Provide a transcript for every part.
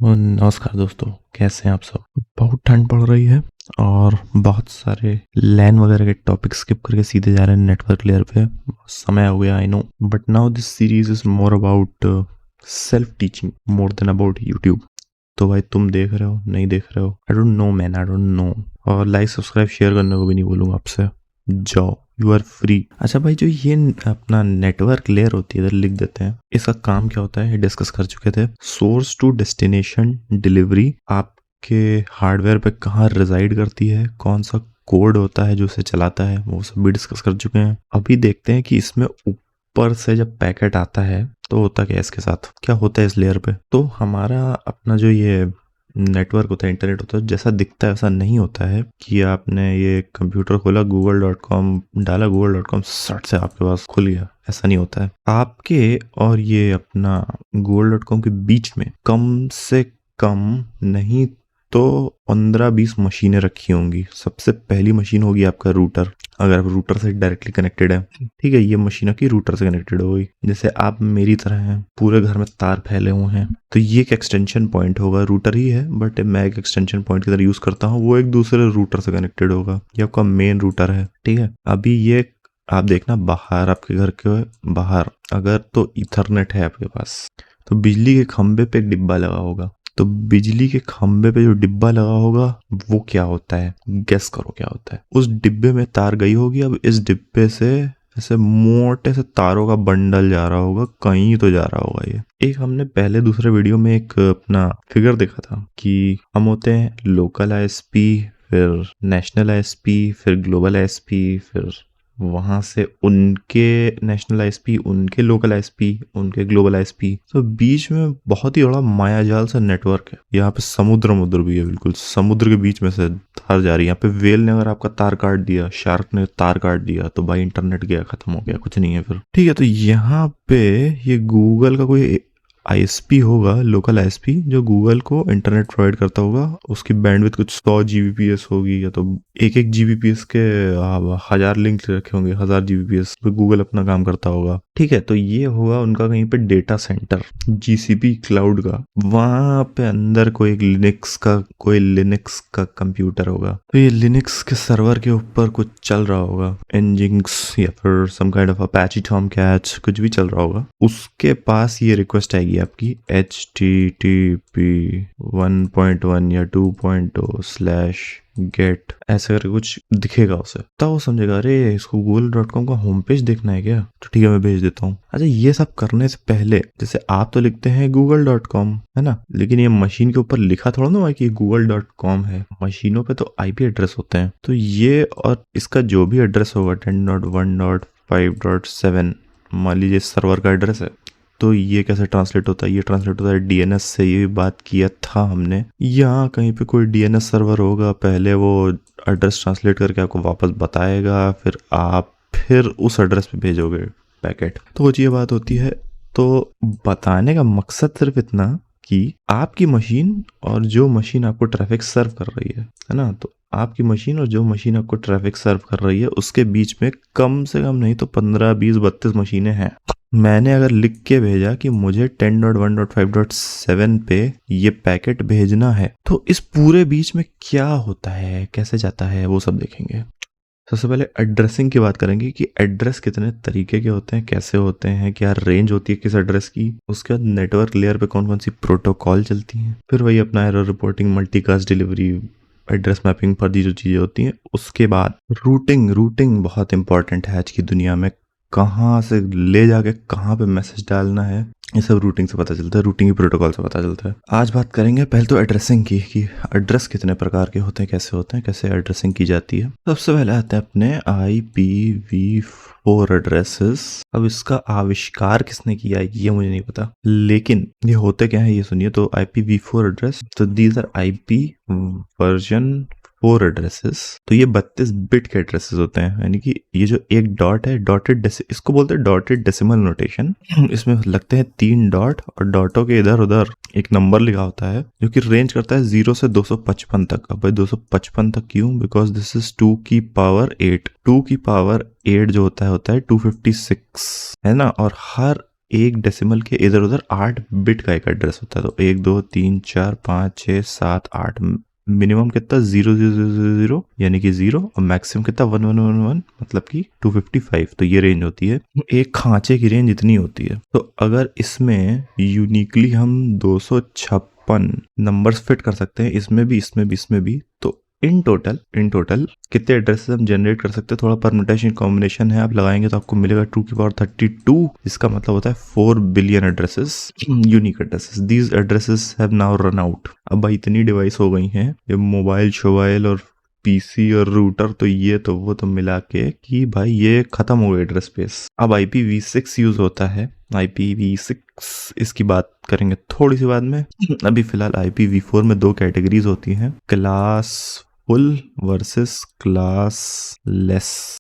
नमस्कार दोस्तों, कैसे हैं आप सब। बहुत ठंड पड़ रही है और बहुत सारे लैन वगैरह के टॉपिक स्किप करके सीधे जा रहे हैं नेटवर्क लेयर पे। समय हो गया, I know, but now this series is more about self teaching more than about YouTube. तो भाई तुम देख रहे हो नहीं देख रहे हो, I don't know man, I don't know. और लाइक सब्सक्राइब शेयर करने को भी नहीं बोलूँगा आपसे, जाओ, यू आर फ्री। अच्छा भाई, जो ये अपना नेटवर्क लेयर होती है, इधर लिख देते हैं, इसका काम क्या होता है डिस्कस कर चुके थे। सोर्स टू डेस्टिनेशन डिलीवरी आपके हार्डवेयर पे कहाँ रिजाइड करती है, कौन सा कोड होता है जो उसे चलाता है, वो सब भी डिस्कस कर चुके हैं। अभी देखते हैं कि इसमें ऊपर से जब पैकेट आता है तो होता क्या है, इसके साथ क्या होता है इस लेयर पे। तो हमारा अपना जो ये नेटवर्क होता है, इंटरनेट होता है, जैसा दिखता है वैसा नहीं होता है कि आपने ये कंप्यूटर खोला, google.com डाला, google.com सट से आपके पास खुल गया। ऐसा नहीं होता है। आपके और ये अपना google.com के बीच में कम से कम नहीं तो 15-20 मशीनें रखी होंगी। सबसे पहली मशीन होगी आपका रूटर, अगर आप रूटर से डायरेक्टली कनेक्टेड है, ठीक है, ये मशीन आपकी रूटर से कनेक्टेड होगी। जैसे आप मेरी तरह हैं, पूरे घर में तार फैले हुए हैं, तो ये एक एक्सटेंशन पॉइंट होगा, रूटर ही है बट मैं एक एक्सटेंशन पॉइंट की तरह यूज करता हूँ, वो एक दूसरे रूटर से कनेक्टेड होगा। ये आपका मेन रूटर है, ठीक है। अभी ये आप देखना, बाहर आपके घर के बाहर अगर तो इथरनेट है आपके पास, तो बिजली के खंबे पे एक डिब्बा लगा होगा। तो बिजली के खंबे पे जो डिब्बा लगा होगा वो क्या होता है, गेस करो क्या होता है। उस डिब्बे में तार गई होगी, अब इस डिब्बे से ऐसे मोटे से तारों का बंडल जा रहा होगा, कहीं तो जा रहा होगा। ये एक हमने पहले दूसरे वीडियो में एक अपना फिगर देखा था कि हम होते हैं लोकल आईएसपी, फिर नेशनल आईएसपी, फिर ग्लोबल आईएसपी, फिर वहां से उनके नेशनल आईएसपी, उनके लोकल आईएसपी, उनके ग्लोबल आईएसपी। तो बीच में बहुत ही बड़ा मायाजाल सा नेटवर्क है। यहाँ पे समुद्र भी है, बिल्कुल समुद्र के बीच में से तार जा रही है। यहाँ पे वेल ने अगर आपका तार काट दिया, शार्क ने तार काट दिया, तो भाई इंटरनेट गया, खत्म हो गया, कुछ नहीं है फिर, ठीक है। तो यहाँ पे ये गूगल का कोई आईएसपी होगा, लोकल आईएसपी, जो गूगल को इंटरनेट प्रोवाइड करता होगा। उसकी बैंडविड्थ कुछ 100 जीबीपीएस होगी, या तो एक जीबीपीएस के 1000 लिंक रखे होंगे, 1000 जीबीपीएस पे गूगल अपना काम करता होगा, ठीक है। तो ये होगा उनका कहीं पे डेटा सेंटर, जीसीपी क्लाउड का। वहां पे अंदर कोई लिनक्स का कंप्यूटर होगा, तो ये लिनक्स के सर्वर के ऊपर कुछ चल रहा होगा, एनजिंक्स या फिर some kind of Apache Tomcat, कुछ भी चल रहा होगा। उसके पास ये रिक्वेस्ट आएगी आपकी HTTP 1.1 या 2.0/get, ऐसे करके कुछ दिखेगा उसे, तब वो समझेगा अरे इसको google.com का होम पेज देखना है क्या, तो ठीक है मैं भेज देता हूँ। अच्छा, ये सब करने से पहले जैसे आप तो लिखते हैं google.com, है ना, लेकिन ये मशीन के ऊपर लिखा थोड़ा ना हुआ कि google.com है। मशीनों पे तो IP एड्रेस होते हैं, तो ये और इसका जो भी एड्रेस होगा 10.1.5.7 मान लीजिए सर्वर का एड्रेस है, तो ये कैसे ट्रांसलेट होता है, ये ट्रांसलेट होता है डीएनएस से। ये बात किया था हमने, यहाँ कहीं पे कोई डीएनएस सर्वर होगा, पहले वो एड्रेस ट्रांसलेट करके आपको वापस बताएगा, फिर उस एड्रेस पे भेजोगे पैकेट। तो वो ये बात होती है। तो बताने का मकसद सिर्फ इतना कि आपकी मशीन और जो मशीन आपको ट्रैफिक सर्व कर रही है ना, तो आपकी मशीन और जो मशीन आपको ट्रैफिक सर्व कर रही है उसके बीच में कम से कम नहीं तो 15, 20, 32 मशीनें हैं। मैंने अगर लिख के भेजा कि मुझे 10.1.5.7 पे ये पैकेट भेजना है, तो इस पूरे बीच में क्या होता है, कैसे जाता है, वो सब देखेंगे। सबसे पहले एड्रेसिंग की बात करेंगे कि एड्रेस कितने तरीके के होते हैं, कैसे होते हैं, क्या रेंज होती है किस एड्रेस की। उसके बाद नेटवर्क लेयर पे कौन कौन सी प्रोटोकॉल चलती हैं। फिर वही अपना error reporting, multicast delivery, address mapping पर दी जो चीज़ें होती हैं। उसके बाद रूटिंग बहुत इंपॉर्टेंट है आज की दुनिया में। कहाँ से ले जाके कहाँ पे मैसेज डालना है, ये सब रूटिंग से पता चलता है, रूटिंग की प्रोटोकॉल से पता चलता है। आज बात करेंगे पहले तो एड्रेसिंग की, कि एड्रेस कितने प्रकार के होते हैं, कैसे एड्रेसिंग की जाती है। सबसे पहले आते हैं अपने IPv4 एड्रेसेस। अब इसका आविष्कार किसने किया है ये मुझे नहीं पता, लेकिन ये होते क्या है ये सुनिए। तो IPv4 एड्रेस, तो these are IP version 4 addresses. तो ये 32 बिट के एड्रेसेस होते हैं, यानी कि ये जो एक डॉट है, इसको बोलते हैं डॉटेड डेसिमल नोटेशन। इसमें लगते हैं 3 डॉट और डॉटों के इधर उधर एक नंबर लिखा होता है जो कि रेंज करता है 0 से 255 तक। अब भाई 255 तक क्यों? बिकॉज दिस इज 2 की पावर 8। 2 की पावर 8 जो होता है 256, है ना। और हर एक डेसिमल के इधर उधर 8 बिट का एक एड्रेस होता है। तो 1 2 3 4 5 6 7 8, मिनिमम कितना 0 0 0 0 यानी कि 0, और मैक्सिमम कितना 1 1 1 1 मतलब कि 255। तो ये रेंज होती है, एक खांचे की रेंज इतनी होती है। तो अगर इसमें यूनिकली हम 256 नंबर्स फिट कर सकते हैं, इसमें भी इसमें भी इसमें भी, तो इन टोटल कितने एड्रेसेस हम जनरेट कर सकते हैं। थोड़ा परमुटेशन कॉम्बिनेशन है, आप लगाएंगे तो आपको मिलेगा 2 की पावर 32। इसका मतलब होता है 4 billion addresses, unique addresses. These addresses have now run out. अब भाई इतनी डिवाइस हो गई हैं, ये मोबाइल शोबाइल और पीसी और रूटर, तो ये तो वो तो मिला के कि भाई ये खत्म हो गया एड्रेस स्पेस। अब IPv6 यूज होता है। IPv6 इसकी बात करेंगे थोड़ी सी बाद में। अभी फिलहाल IPv4 में 2 कैटेगरीज होती हैं, class full versus class less.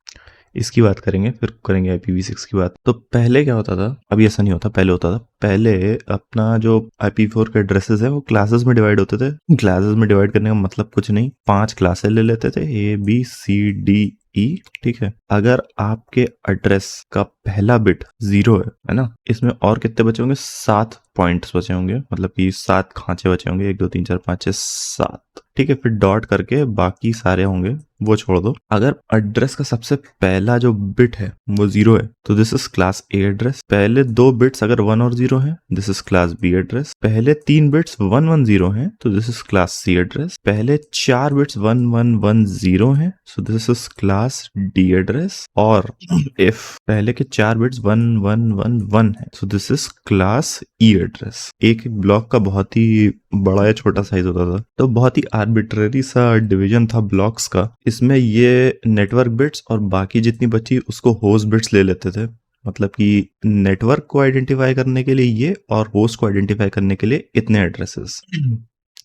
इसकी बात करेंगे, फिर करेंगे IPv6 की बात। तो पहले क्या होता था, अभी ऐसा नहीं होता, पहले होता था। पहले अपना जो IPv4 के एड्रेसेस है वो क्लासेस में डिवाइड होते थे। क्लासेस में डिवाइड करने का मतलब कुछ नहीं, 5 क्लासेस ले लेते थे, ABCDE, ठीक है। अगर आपके एड्रेस का पहला बिट 0 है ना, इसमें और कितने बचे होंगे, 7 पॉइंट्स बचे होंगे, मतलब कि 7 खांचे बचे होंगे, 1 2 3 4 5 6 7, ठीक है। फिर डॉट करके बाकी सारे होंगे, वो छोड़ दो। अगर एड्रेस का सबसे पहला जो बिट है वो 0 है तो this is class A address. पहले 2 बिट्स अगर 1 और 0 है, this is class B address. पहले 3 बिट्स 1 1 0 है तो this is class C address. पहले 4 बिट्स 1 1 1 0 है, so this is class D address. और इफ पहले के 4 बिट्स 1 1 1 1 है, so this is class E address. एक ब्लॉक का बहुत ही बड़ा या छोटा साइज होता था, तो बहुत ही आर्बिट्ररी सा डिवीजन था ब्लॉक्स का। इसमें ये नेटवर्क बिट्स और बाकी जितनी बची उसको होस्ट बिट्स ले लेते थे, मतलब कि नेटवर्क को आइडेंटिफाई करने के लिए ये, और होस्ट को आइडेंटिफाई करने के लिए इतने एड्रेसेस।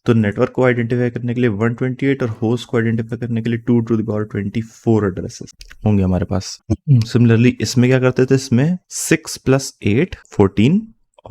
तो नेटवर्क को आइडेंटिफाई करने के लिए 128 और होस्ट को आइडेंटिफाई करने के लिए 2 to the power 24 एड्रेसेस होंगे हमारे पास। सिमिलरली इसमें क्या करते थे, इसमें 6 + 8 14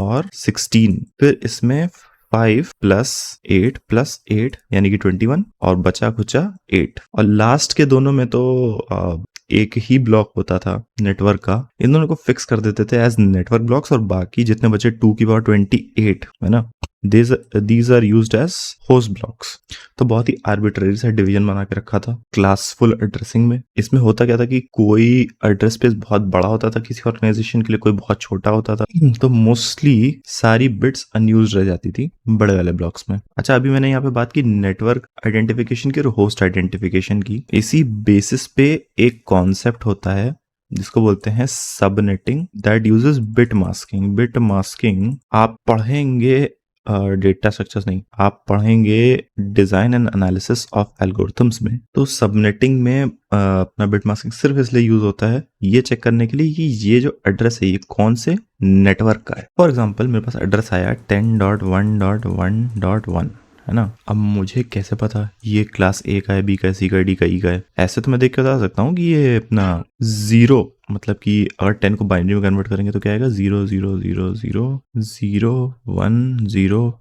और 16, फिर इसमें 5 + 8 + 8 यानी कि 21, और बचा खुचा 8। और लास्ट के दोनों में तो एक ही ब्लॉक होता था नेटवर्क का, इन दोनों को फिक्स कर देते थे एज नेटवर्क ब्लॉक्स, और बाकी जितने बचे 2 की पावर 28 है ना, these are used as host blocks। तो बहुत ही आर्बिट्ररी सा डिवीजन बना के रखा था क्लासफुल एड्रेसिंग में। इसमें होता क्या था कि कोई एड्रेस स्पेस बहुत बड़ा होता था किसी ऑर्गेनाइजेशन के लिए, कोई बहुत छोटा होता था, तो मोस्टली सारी बिट्स अनयूज्ड रह जाती थी बड़े वाले ब्लॉक्स में। अच्छा, अभी मैंने यहाँ पे बात की नेटवर्क आइडेंटिफिकेशन की और होस्ट आइडेंटिफिकेशन की। इसी बेसिस पे एक कॉन्सेप्ट होता है जिसको बोलते हैं subnetting, that uses bit masking. Bit masking आप पढ़ेंगे डेटा स्ट्रक्चर्स नहीं, आप पढ़ेंगे design and analysis of algorithms में। तो सबनेटिंग में अपना बिट मास्किंग सिर्फ इसलिए यूज होता है ये चेक करने के लिए कि ये जो एड्रेस है ये कौन से नेटवर्क का है। फॉर एग्जांपल मेरे पास एड्रेस आया 10.1.1.1 है ना। अब मुझे कैसे पता ये क्लास A का है, B का है, C का है, D का, E का है? ऐसे तो मैं देख के बता सकता हूँ कि ये अपना 0, मतलब कि अगर 10 को बाइनरी में कन्वर्ट करेंगे तो क्या आएगा, 0 0 0 0 0 1 0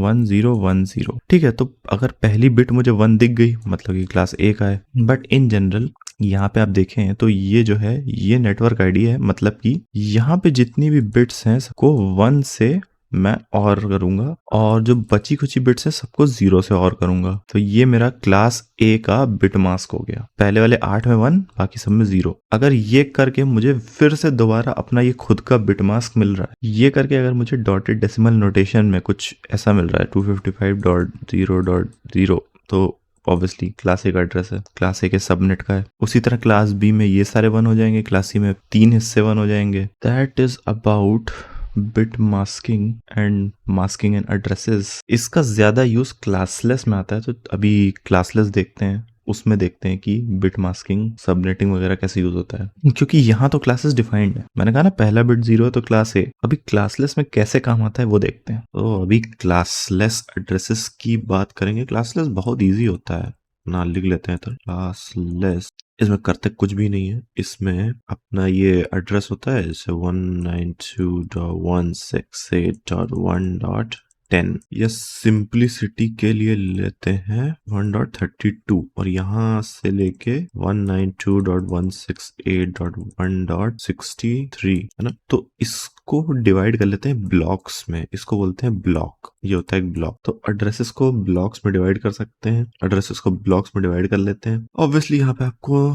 1 0 1 0, ठीक है। तो अगर पहली बिट मुझे 1 दिख गई मतलब कि क्लास A का है। बट इन जनरल यहाँ पे आप देखें तो ये जो है ये नेटवर्क आईडी है, मतलब कि यहाँ पे जितनी भी बिट्स हैं सबको 1 से मैं और करूंगा, और जो बची कुछ बिट्स है सबको 0 से और करूंगा। तो ये मेरा क्लास A का बिट मास्क हो गया। पहले वाले 8 में 1, बाकी सब में 0। अगर ये करके मुझे फिर से दोबारा अपना ये खुद का बिट मास्क मिल रहा है, ये करके अगर मुझे डॉटेड डेसिमल नोटेशन में कुछ ऐसा मिल रहा है 255.0.0, तो ऑब्वियसली क्लास A का एड्रेस है, क्लास A के सबनेट का है। उसी तरह क्लास B में ये सारे 1 हो जाएंगे, क्लास C में 3 हिस्से 1 हो जाएंगे। That is about bit masking and masking and addresses. इसका ज्यादा यूज क्लासलेस में आता है, तो अभी क्लासलेस देखते हैं, उसमें देखते हैं कि बिट मास्किंग सबनेटिंग वगैरह कैसे यूज होता है, क्योंकि यहाँ तो क्लासेस डिफाइंड है। मैंने कहा ना पहला बिट 0 है तो क्लास A। अभी क्लासलेस में कैसे काम आता है वो देखते हैं। तो अभी क्लासलेस एड्रेसेस की बात करेंगे। क्लासलेस बहुत ईजी होता है ना, लिख लेते हैं। तो क्लासलेस, इसमें करते कुछ भी नहीं है। इसमें अपना ये एड्रेस होता है जैसे 192.168.1. 10 या सिंपलिसिटी के लिए लेते हैं 1.32 और यहाँ से लेके 192.168.1.63 है ना। तो इसको डिवाइड कर लेते हैं ब्लॉक्स में, इसको बोलते हैं ब्लॉक। ये होता है एक ब्लॉक। तो एड्रेसेस को ब्लॉक्स में डिवाइड कर सकते हैं, एड्रेसेस को ब्लॉक्स में डिवाइड कर लेते हैं। ऑब्वियसली यहाँ पे आपको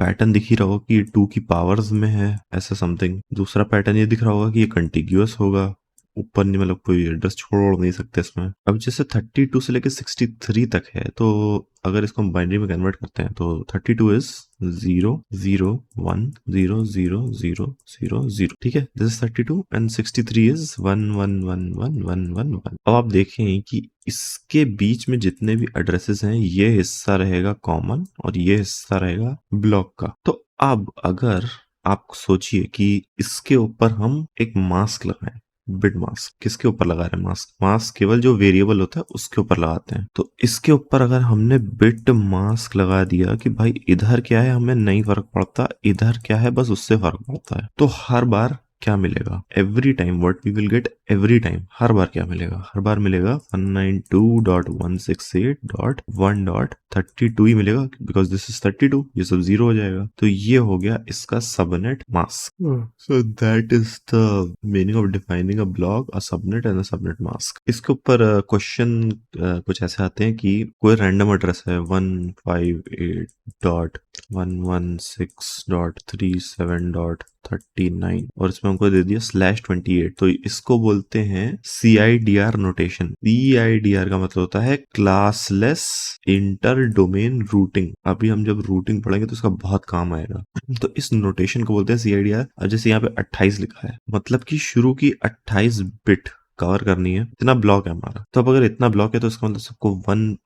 पैटर्न दिख ही रहा होगा कि 2 की पावर्स में है ऐसा समथिंग। दूसरा पैटर्न ये दिख रहा होगा कि ये कंटिग्यूअस होगा, ऊपर नहीं, मतलब कोई एड्रेस छोड़ नहीं सकते इसमें। अब जैसे 32 से लेके 63 तक है, तो अगर इसको हम बाइनरी में कन्वर्ट करते हैं तो 32 इज 0 0 1 0 0 0 0 0, ठीक है। This is 32 and 63 is 1 1 1 1 1 1 1। अब आप देखें कि इसके बीच में जितने भी एड्रेसेस हैं ये हिस्सा रहेगा कॉमन और ये हिस्सा रहेगा ब्लॉक का। तो अब अगर आप सोचिए कि इसके ऊपर हम एक मास्क लगाएं, बिट मास्क। किसके ऊपर लगा रहे हैं मास्क? मास्क केवल जो वेरिएबल होता है उसके ऊपर लगाते हैं। तो इसके ऊपर अगर हमने बिट मास्क लगा दिया कि भाई इधर क्या है हमें नहीं फर्क पड़ता, इधर क्या है बस उससे फर्क पड़ता है, तो हर बार क्या मिलेगा? Every time what we will get, every time हर बार क्या मिलेगा? हर बार मिलेगा 192.168.1.32 ही मिलेगा, बिकॉज दिस इज 32, ये सब जीरो हो जाएगा। तो ये हो गया इसका subnet mask. So that is the meaning of defining a block, a subnet and a subnet mask. इसके ऊपर क्वेश्चन कुछ ऐसे आते हैं कि कोई रैंडम एड्रेस है 158.116.37.39 और इसमें हमको दे दिया /28, तो इसको बोलते हैं CIDR नोटेशन। CIDR का मतलब होता है क्लासलेस इंटर डोमेन रूटिंग। अभी हम जब रूटिंग पढ़ेंगे तो इसका बहुत काम आएगा। तो इस नोटेशन को बोलते हैं CIDR। अब जैसे यहाँ पे 28 लिखा है, मतलब कि शुरू की 28 बिट कवर करनी है, इतना ब्लॉक है हमारा। तो अब अगर इतना ब्लॉक है तो इसका मतलब सबको 1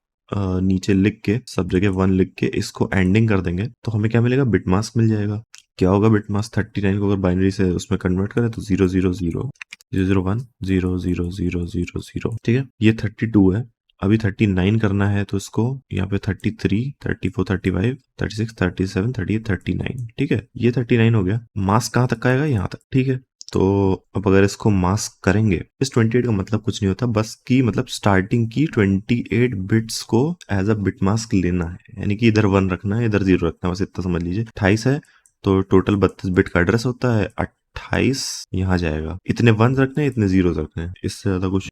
नीचे लिख के, सब जगह 1 लिख के इसको एंडिंग कर देंगे तो हमें क्या मिलेगा? बिट मास्क मिल जाएगा। क्या होगा बिट मास्क? 39 को अगर बाइनरी से उसमें कन्वर्ट करें तो 0 0 0 0 1 0 0 0 0 0, ठीक है। ये 32 है। अभी 39 करना है तो इसको यहाँ पे 33 34 35 36 37 38 39, ठीक है। ये 39 हो गया। मास्क कहाँ तक आएगा? यहाँ तक, ठीक है। तो अब अगर इसको मास्क करेंगे, इस 28 का मतलब कुछ नहीं होता, बस की मतलब स्टार्टिंग की 28 बिट्स को एज अ बिट मास्क लेना है, यानी कि इधर 1 रखना है, इधर 0 रखना है, बस इतना समझ लीजिए। 28 है तो टोटल 32 बिट का एड्रेस होता है। 28 यहाँ जाएगा, इतने 1 रखने हैं, इतने 0 रखने हैं, इससे ज्यादा कुछ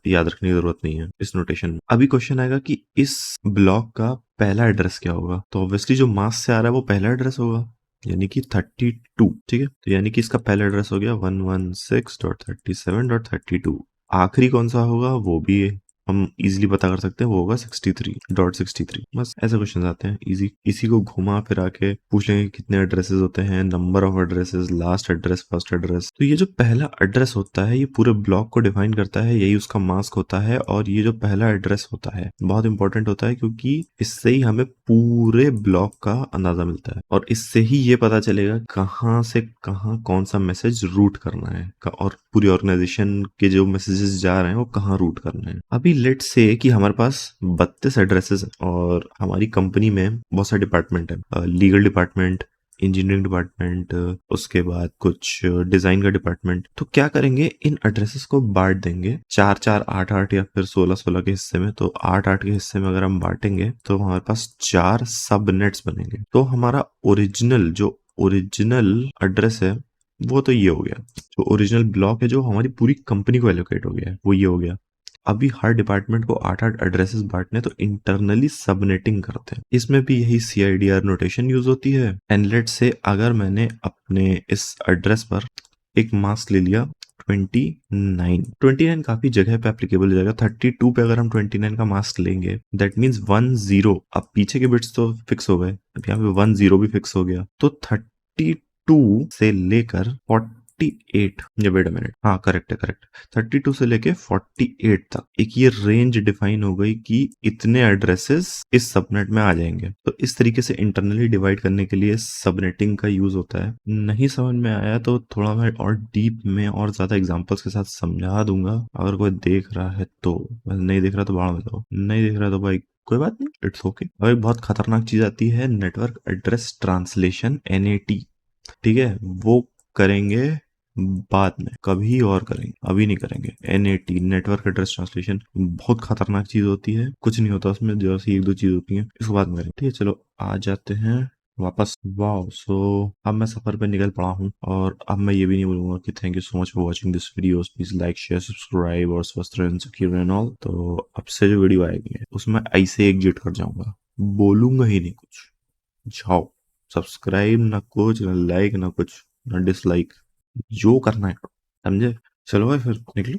याद रखने की जरूरत नहीं है इस नोटेशन में। अभी क्वेश्चन आएगा कि इस ब्लॉक का पहला एड्रेस क्या होगा? तो ऑब्वियसली जो मास्क से आ रहा है वो पहला एड्रेस होगा, यानी कि 32, ठीक है। तो यानी कि इसका पहला एड्रेस हो गया 116.37.32। आखिरी कौन सा होगा वो भी हम इजीली पता कर सकते हैं, वो होगा 63.63। बस ऐसे क्वेश्चन आते हैं इजी। इसी को घुमा फिरा के पूछ लेंगे कितने एड्रेसेस होते हैं, number of addresses, last address, first address. तो ये जो पहला एड्रेस होता है ये पूरे ब्लॉक को डिफाइन करता है, यही उसका मास्क होता है। और ये जो पहला एड्रेस होता है बहुत इंपॉर्टेंट होता है, क्योंकि इससे ही हमें पूरे ब्लॉक का अंदाजा मिलता है और इससे ही ये पता चलेगा कहाँ से कहाँ कौन सा मैसेज रूट करना है और पूरी ऑर्गेनाइजेशन के जो मैसेजेस जा रहे हैं वो कहाँ रूट करना है। अभी लेट्स से कि हमारे पास 32 एड्रेसेस और हमारी कंपनी में बहुत सारे डिपार्टमेंट है, लीगल डिपार्टमेंट, इंजीनियरिंग डिपार्टमेंट, उसके बाद कुछ डिजाइन का डिपार्टमेंट। तो क्या करेंगे, इन एड्रेसेस को बांट देंगे 4 4 8 8 या फिर 16 16 के हिस्से में। तो 8 8 के हिस्से में अगर हम बांटेंगे तो हमारे पास 4 सब नेट्स बनेंगे। तो हमारा ओरिजिनल एड्रेस है वो तो ये हो गया, जो ओरिजिनल ब्लॉक है जो हमारी पूरी कंपनी को एलोकेट हो गया है वो ये हो गया। अभी हर डिपार्टमेंट को 8 8 एड्रेसेस बांटने, तो इंटरनली सबनेटिंग करते हैं। इसमें भी यही CIDR नोटेशन यूज होती है। एंड लेट से अगर मैंने अपने इस एड्रेस पर एक मास्क ले लिया 29 काफी जगह पे एप्लीकेबल हो जाएगा। 32 पे अगर हम 29 का मास्क लेंगे दैट मीन्स 1 0, अब पीछे के बिट्स तो फिक्स हो गए, अब यहाँ पे 1 0 भी फिक्स हो गया। तो 32 से लेकर 48, या वेट अ मिनट, हाँ करेक्ट है, करेक्ट। 32 से लेके 48 तक एक ये रेंज डिफाइन हो गई कि इतने एड्रेसेस इस सबनेट में आ जाएंगे। तो इस तरीके से इंटरनली डिवाइड करने के लिए सबनेटिंग का यूज होता है। नहीं समझ में आया तो थोड़ा मैं और डीप में और ज्यादा एग्जांपल्स के साथ समझा दूंगा, अगर कोई देख रहा है तो। नहीं देख रहा तो बाहर में जाओ, नहीं देख रहा तो भाई कोई बात नहीं, इट्स ओके। और एक बहुत खतरनाक चीज आती है, नेटवर्क एड्रेस ट्रांसलेशन, NAT, ठीक है। वो करेंगे बाद में कभी और करेंगे, अभी नहीं करेंगे। NAT, नेटवर्क एड्रेस ट्रांसलेशन, बहुत खतरनाक चीज होती है, कुछ नहीं होता उसमें, जैसे एक दो चीज होती है, इसको बाद में करेंगे। ठीक है, चलो आ जाते हैं वापस। वाओ, सो अब मैं सफर पे निकल पड़ा हूँ, और अब मैं ये भी नहीं बोलूंगा कि thank you so much for watching this video, please like share subscribe और स्वस्थ रहें, सिक्योर एंड ऑल। तो अब से जो वीडियो आएगी उसमें ऐसे एग्जिट कर जाऊंगा, बोलूंगा ही नहीं कुछ। जाओ, सब्सक्राइब ना कुछ, ना लाइक, ना कुछ, ना डिसलाइक, जो करना है करो। समझे? चलो भाई, फिर निकलो।